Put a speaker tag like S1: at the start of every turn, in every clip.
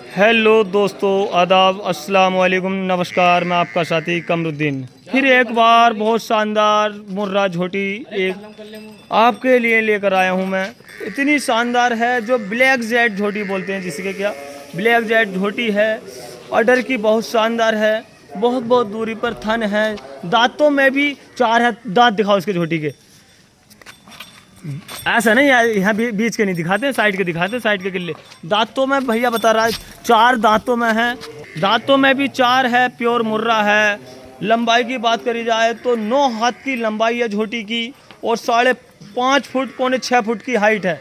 S1: Hello दोस्तों, आदाब, अस्सलाम वालेकुम, नमस्कार। मैं आपका साथी कमरुद्दीन फिर एक बार बहुत शानदार मुर्रा झोटी एक आपके लिए लेकर आया हूं। मैं इतनी शानदार है जो ब्लैक जेड झोटी बोलते हैं, जिसके क्या ब्लैक जेड झोटी है। ऑर्डर की बहुत शानदार है, बहुत बहुत दूरी पर थन है, दांतों में भी 4 है। दांत दिखाओ इसके झोटी के, ऐसा नहीं है, यहाँ बीच के नहीं दिखाते, साइड के दिखाते, साइड के किले। दांतों में भैया बता रहा है 4 दांतों में है, दांतों में भी 4 है, प्योर मुर्रा है। लंबाई की बात करी जाए तो 9 हाथ की लंबाई है झोटी की और 5.5 फुट पौने 6 फुट की हाइट है।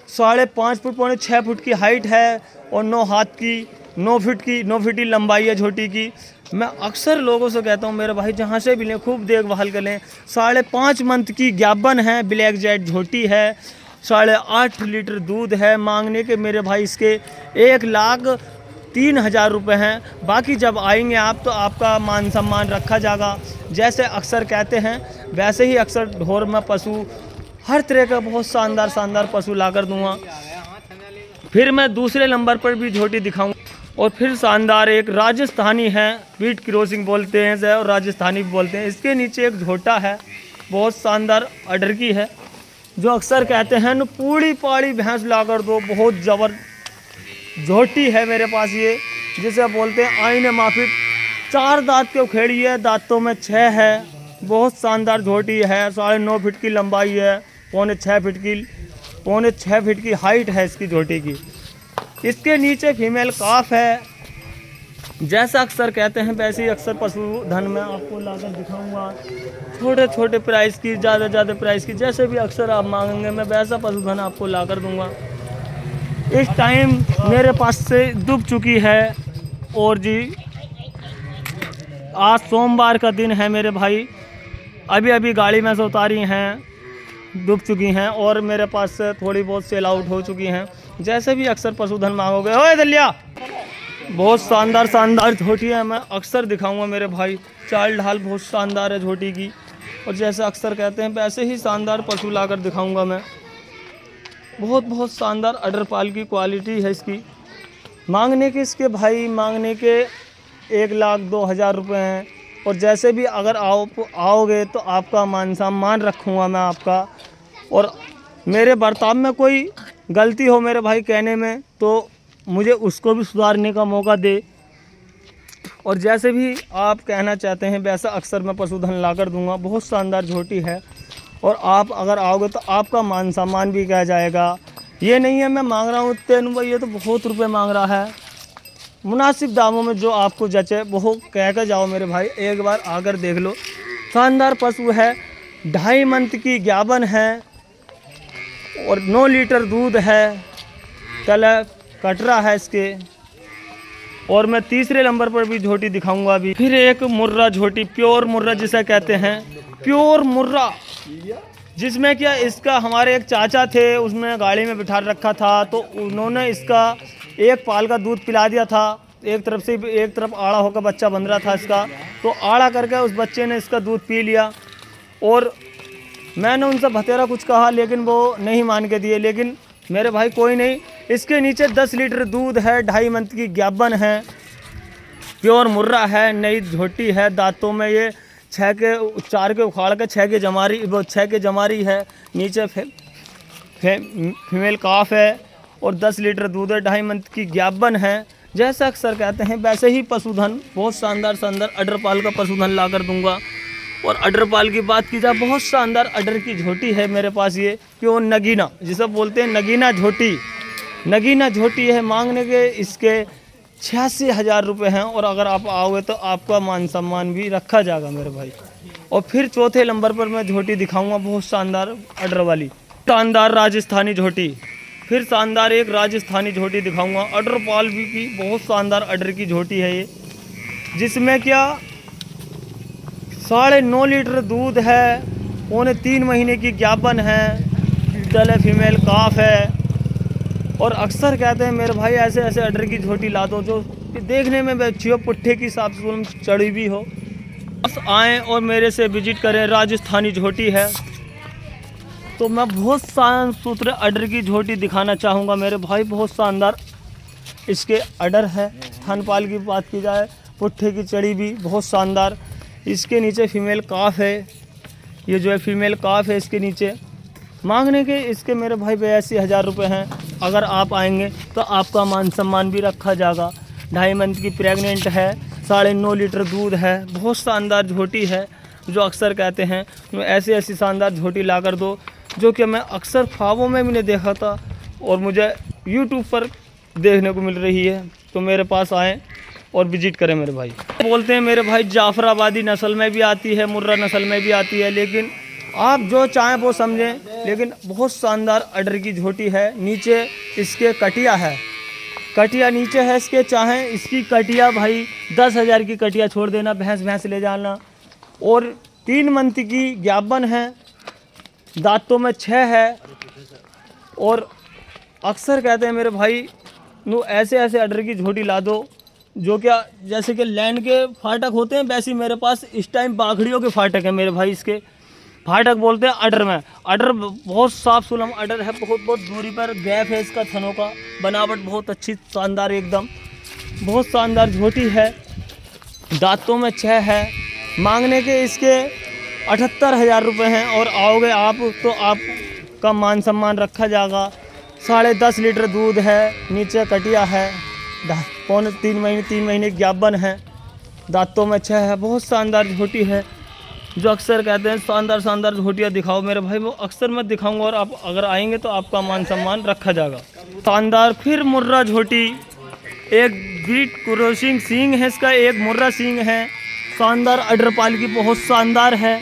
S1: 5.5 फुट पौने 6 फुट की हाइट है और 9 हाथ की 9 फीट की लंबाई है झोटी की। मैं अक्सर लोगों से कहता हूँ मेरे भाई जहाँ से भी लें खूब देखभाल कर लें। 5.5 मंथ की ज्ञापन है, ब्लैक जेड झोटी है, 8.5 लीटर दूध है। मांगने के मेरे भाई इसके 1,03,000 रुपये हैं। बाकी जब आएंगे आप तो आपका मान सम्मान रखा जाएगा। जैसे अक्सर कहते हैं वैसे ही अक्सर ढोर में पशु हर तरह का बहुत शानदार शानदार पशु ला कर दूँगा। फिर मैं दूसरे नंबर पर भी झोटी दिखाऊँ और फिर शानदार एक राजस्थानी है, बीट क्रॉसिंग बोलते हैं और राजस्थानी भी बोलते हैं। इसके नीचे एक झोटा है, बहुत शानदार ऑर्डर की है, जो अक्सर कहते हैं न पूरी पाड़ी भैंस ला कर दो। बहुत जबर झोटी है मेरे पास ये, जिसे बोलते हैं आईने माफिक। 4 दांत के उखेड़ी है, दांतों में 6 है। बहुत शानदार झोटी है, 9.5 फीट की लंबाई है, पौने 6 फीट की हाइट है इसकी झोटी की। इसके नीचे फीमेल काफ है। जैसा अक्सर कहते हैं वैसे ही अक्सर पशुधन में आपको लाकर दिखाऊंगा। छोटे छोटे प्राइस की, ज़्यादा प्राइस की, जैसे भी अक्सर आप मांगेंगे मैं वैसा पशुधन आपको लाकर दूंगा। इस टाइम मेरे पास से डूब चुकी है और जी आज सोमवार का दिन है मेरे भाई। अभी गाड़ी में से उतारी हैं, डूब चुकी हैं और मेरे पास से थोड़ी बहुत सेल आउट हो चुकी हैं। जैसे भी अक्सर पशुधन मांगोगे, ओए दलिया, बहुत शानदार झोटी है, मैं अक्सर दिखाऊंगा मेरे भाई। चाल ढाल बहुत शानदार है झोटी की और जैसे अक्सर कहते हैं वैसे ही शानदार पशु लाकर दिखाऊंगा मैं। बहुत शानदार अडरपाल की क्वालिटी है इसकी। मांगने के इसके भाई मांगने के 1,02,000 रुपये हैं और जैसे भी अगर आओगे तो आपका मान सम्मान रखूँगा मैं आपका। और मेरे बर्ताव में कोई गलती हो मेरे भाई कहने में तो मुझे उसको भी सुधारने का मौका दे। और जैसे भी आप कहना चाहते हैं वैसा अक्सर मैं पशुधन ला कर दूँगा। बहुत शानदार झोटी है और आप अगर आओगे तो आपका मान सम्मान भी किया जाएगा। ये नहीं है मैं मांग रहा हूँ इतने भाई, ये तो बहुत रुपये मांग रहा है। मुनासिब दामों में जो आपको जचे वो कह कर जाओ मेरे भाई, एक बार आकर देख लो। शानदार पशु है, 2.5 मंथ की ज्ञापन है और 9 लीटर दूध है, तले कटरा है इसके। और मैं तीसरे नंबर पर भी झोटी दिखाऊंगा अभी। फिर एक मुर्रा झोटी, प्योर मुर्रा जिसे कहते हैं, प्योर मुर्रा, जिसमें क्या इसका हमारे एक चाचा थे, उसमें गाड़ी में बिठा रखा था तो उन्होंने इसका एक पाल का दूध पिला दिया था। एक तरफ आड़ा होकर बच्चा बन रहा था इसका, तो आड़ा करके उस बच्चे ने इसका दूध पी लिया और मैंने उनसे बतेरा कुछ कहा लेकिन वो नहीं मान के दिए। लेकिन मेरे भाई कोई नहीं, इसके नीचे 10 लीटर दूध है, 2.5 मंथ की ज्ञापन है, प्योर मुर्रा है, नई झोटी है। दांतों में ये 4 के उखाड़ के 6 के जमारी है। नीचे फीमेल काफ है और 10 लीटर दूध है, 2.5 मंथ की ज्ञापन है। जैसा अक्सर कहते हैं वैसे ही पशुधन बहुत शानदार अडरपाल का पशुधन ला कर दूंगा। और अडरपाल की बात की जाए, बहुत शानदार अडर की झोटी है मेरे पास ये, प्योर नगीना जिसे बोलते हैं, नगीना झोटी है। मांगने के इसके 86,000 रुपये हैं और अगर आप आओगे तो आपका मान सम्मान भी रखा जाएगा मेरे भाई। और फिर चौथे नंबर पर मैं झोटी दिखाऊंगा, बहुत शानदार अडर वाली, शानदार राजस्थानी झोटी। फिर शानदार एक राजस्थानी झोटी दिखाऊंगा, अडरपाल भी की बहुत शानदार अडर की झोटी है ये, जिसमें क्या 9.5 लीटर दूध है, पौने 3 महीने की ज्ञापन है, तले फीमेल काफ है। और अक्सर कहते हैं मेरे भाई ऐसे अडर की झोटी ला दो जो देखने में अच्छी हो, पुट्ठे की साफ चढ़ी भी हो। बस आएँ और मेरे से विजिट करें। राजस्थानी झोटी है तो मैं बहुत साफ सुथरे अडर की झोटी दिखाना चाहूँगा मेरे भाई। बहुत शानदार इसके अडर है। थनपाल की बात की जाए, पुट्ठे की चढ़ी भी बहुत शानदार। इसके नीचे फीमेल काफ है, ये जो है फीमेल काफ है इसके नीचे। मांगने के इसके मेरे भाई 82,000 रुपये हैं। अगर आप आएंगे तो आपका मान सम्मान भी रखा जाएगा। 2.5 मंथ की प्रेग्नेंट है, 9.5 लीटर दूध है, बहुत शानदार झोटी है। जो अक्सर कहते हैं ऐसी ऐसी शानदार झोटी ला कर दो, जो कि मैं अक्सर ख्वाबों में भी नहीं देखा था और मुझे यूट्यूब पर देखने को मिल रही है। तो मेरे पास आएँ और विजिट करें मेरे भाई। बोलते हैं मेरे भाई जाफराबादी नस्ल में भी आती है, मुर्रा नस्ल में भी आती है, लेकिन आप जो चाहें वो समझें। लेकिन बहुत शानदार अडर की झोटी है। नीचे इसके कटिया है, कटिया नीचे है इसके। चाहें इसकी कटिया भाई 10,000 की कटिया छोड़ देना, भैंस ले जाना। और 3 मंथ की ज्ञापन है, दांतों में 6 है। और अक्सर कहते हैं मेरे भाई नो ऐसे ऐसे अडर की झोटी ला दो, जो क्या जैसे कि लैंड के फाटक होते हैं वैसे मेरे पास इस टाइम बाखड़ियों के फाटक है मेरे भाई। इसके फाटक बोलते हैं अडर में। अडर बहुत साफ सुलम अडर है, बहुत दूरी पर गैप है इसका। थनों का बनावट बहुत अच्छी शानदार, एकदम बहुत शानदार झोटी है। दांतों में 6 है। मांगने के इसके 78,000 रुपये हैं। और आओगे आप तो आपका मान सम्मान रखा जाएगा। 10.5 लीटर दूध है, नीचे कटिया है, 3 महीने ज्ञापन है, दांतों में 6 है। बहुत शानदार झोटी है। जो अक्सर कहते हैं शानदार झोटियाँ दिखाओ मेरे भाई, वो अक्सर मैं दिखाऊंगा। और आप अगर आएंगे तो आपका मान सम्मान रखा जाएगा। शानदार फिर मुर्रा झोटी, एक बीट क्रॉसिंग सींग है इसका, एक मुर्रा सींग है। शानदार अडर पाल की बहुत शानदार है।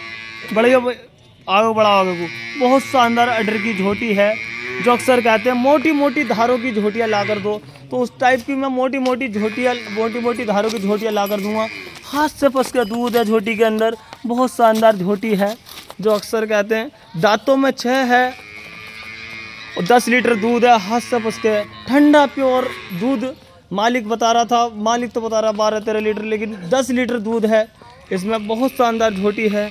S1: बड़े आगे बढ़ा आगे को, बहुत शानदार अडर की झोटी है। जो अक्सर कहते हैं मोटी मोटी धारों की झोटियाँ ला कर दो, तो उस टाइप की मैं मोटी मोटी धारों की झोटियाँ ला कर दूँगा। हाथ से पस के दूध है झोटी के अंदर, बहुत शानदार झोटी है। जो अक्सर कहते हैं दांतों में 6 है और 10 लीटर दूध है, हाथ से पस के ठंडा प्योर दूध। मालिक बता रहा था, मालिक तो बता रहा 12-13 लीटर, लेकिन 10 लीटर दूध है इसमें। बहुत शानदार झोटी है।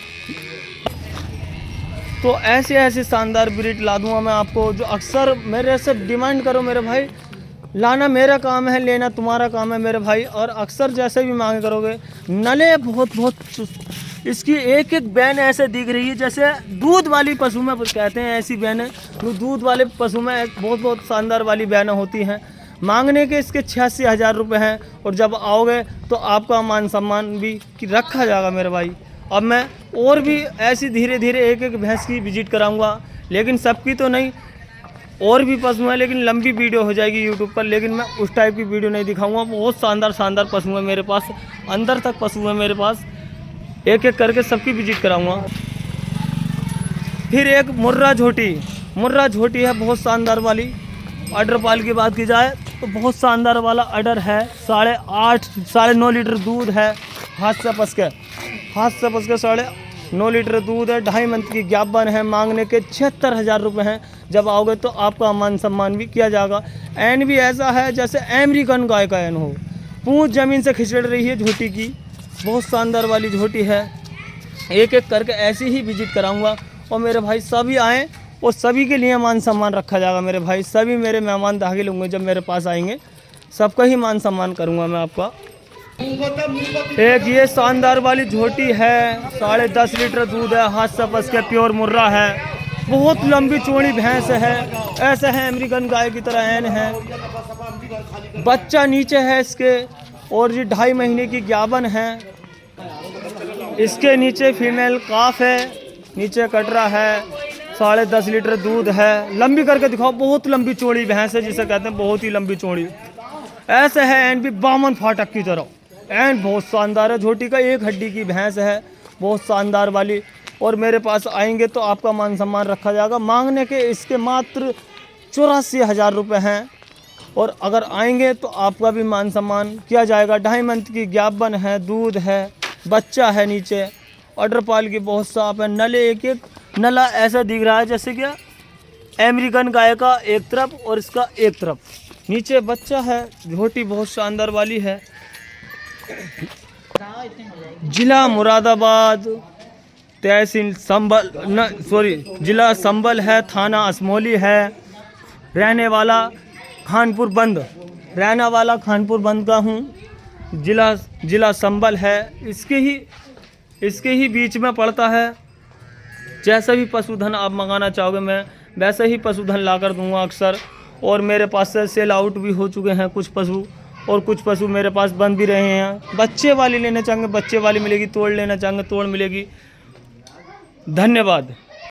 S1: तो ऐसे ऐसे शानदार ब्रीड ला दूंगा मैं आपको। जो अक्सर मेरे से डिमांड करो मेरे भाई, लाना मेरा काम है, लेना तुम्हारा काम है मेरे भाई। और अक्सर जैसे भी मांग करोगे, नले बहुत इसकी एक एक बैन ऐसे दिख रही है जैसे दूध वाली पशु में कहते हैं, ऐसी बैनें दूध वाले पशु में बहुत शानदार वाली बैनें होती हैं। मांगने के इसके 86,000 रुपये हैं। और जब आओगे तो आपका मान सम्मान भी रखा जाएगा मेरे भाई। अब मैं और भी ऐसी धीरे धीरे एक एक भैंस की विजिट कराऊंगा, लेकिन सबकी तो नहीं, और भी पशु हैं, लेकिन लंबी वीडियो हो जाएगी यूट्यूब पर। लेकिन मैं उस टाइप की वीडियो नहीं दिखाऊंगा। बहुत शानदार पशु हैं मेरे पास, अंदर तक पशु हैं मेरे पास। एक एक करके सबकी विजिट कराऊंगा। फिर एक मुर्रा झोटी है, बहुत शानदार वाली। अडर पाल की बात की जाए तो बहुत शानदार वाला अडर है। 9.5 लीटर दूध है, हाथ से पस के 9.5 लीटर दूध है। 2.5 मंथ की ज्ञापन है। मांगने के 76,000 रुपये हैं। जब आओगे तो आपका मान सम्मान भी किया जाएगा। एन भी ऐसा है जैसे अमेरिकन गाय का एन हो, पूंछ ज़मीन से खिसड़ रही है झोटी की, बहुत शानदार वाली झोटी है। एक एक करके ऐसी ही विजिट कराऊंगा। और मेरे भाई सभी आएँ और सभी के लिए मान सम्मान रखा जाएगा मेरे भाई। सभी मेरे मेहमान दाखिल होंगे जब मेरे पास आएंगे, सबका ही मान सम्मान करूँगा मैं आपका। एक ये शानदार वाली झोटी है, 10.5 लीटर दूध है, हाथ से पस के प्योर मुर्रा है। बहुत लंबी चौड़ी भैंस है, ऐसे है अमेरिकन गाय की तरह एन है। बच्चा नीचे है इसके। और ये 2.5 महीने की ज्ञापन है। इसके नीचे फीमेल काफ है, नीचे कटरा है, 10.5 लीटर दूध है। लंबी करके दिखाओ, बहुत लंबी चौड़ी भैंस है, जिसे कहते हैं बहुत ही लंबी चौड़ी। ऐसे है एन भी 52 फाटक की तरह, एन बहुत शानदार है। झोटी का एक हड्डी की भैंस है, बहुत शानदार वाली। और मेरे पास आएंगे तो आपका मान सम्मान रखा जाएगा। मांगने के इसके मात्र 84,000 रुपये हैं। और अगर आएंगे तो आपका भी मान सम्मान किया जाएगा। 2.5 मंथ की ज्ञापन है, दूध है, बच्चा है नीचे। अडर पाल की बहुत साफ है। नले एक एक नला ऐसा दिख रहा है जैसे क्या अमेरिकन गाय का एक तरफ और इसका एक तरफ। नीचे बच्चा है। झोटी बहुत शानदार वाली है। जिला मुरादाबाद, तहसील संभल जिला संभल है, थाना असमोली है, रहने वाला खानपुर बंद। रहने वाला खानपुर बंद का हूँ, जिला संबल है, इसके ही बीच में पड़ता है। जैसा भी पशुधन आप मंगाना चाहोगे मैं वैसे ही पशुधन ला कर दूँगा अक्सर। और मेरे पास से सेल आउट भी हो चुके हैं कुछ पशु, और कुछ पशु मेरे पास बन भी रहे हैं। बच्चे वाली लेना चाहेंगे बच्चे वाली मिलेगी, तोड़ लेना चाहेंगे तोड़ मिलेगी। धन्यवाद।